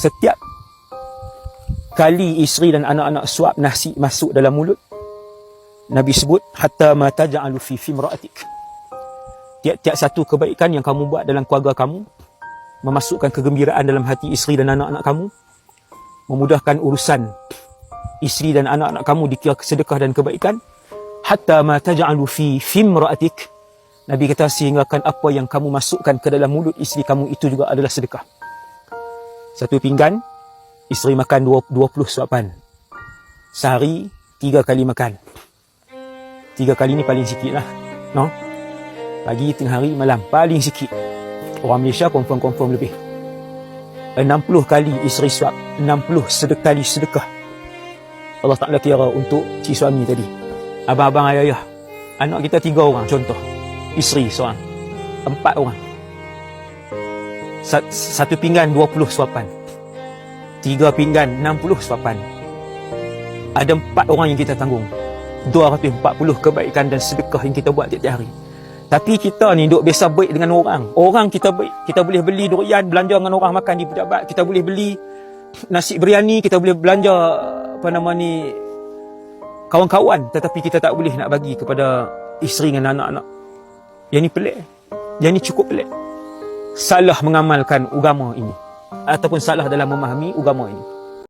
Setiap kali isteri dan anak-anak suap nasi masuk dalam mulut, Nabi sebut hatta ma taj'alu fi fimra'atik. Tiap-tiap satu kebaikan yang kamu buat dalam keluarga kamu, memasukkan kegembiraan dalam hati isteri dan anak-anak kamu, memudahkan urusan isteri dan anak-anak kamu dikira sedekah dan kebaikan. Hatta ma taj'alu fi fimra'atik, Nabi kata sehinggakan apa yang kamu masukkan ke dalam mulut isteri kamu itu juga adalah sedekah. Satu pinggan, isteri makan 20 suapan. Sehari 3 kali makan. 3 kali ni paling sikit lah, no? Pagi, tengah hari, malam, paling sikit. Orang Malaysia confirm lebih. 60 kali isteri suap, 60 kali sedekah. Allah Ta'ala kira untuk si suami tadi. Abang-abang, ayah-ayah, anak kita 3 orang contoh, isteri seorang, 4 orang. Satu pinggan 20 suapan, 3 pinggan 60 suapan. Ada 4 orang yang kita tanggung, 240 kebaikan dan sedekah yang kita buat tiap-tiap hari. Tapi kita ni duk biasa baik dengan orang. Orang kita baik, kita boleh beli durian, belanja dengan orang makan di pejabat, kita boleh beli nasi biryani, kita boleh belanja kawan-kawan, tetapi kita tak boleh nak bagi kepada isteri dan anak-anak. Yang ni pelik. Yang ni cukup pelik. Salah mengamalkan agama ini, ataupun salah dalam memahami agama ini.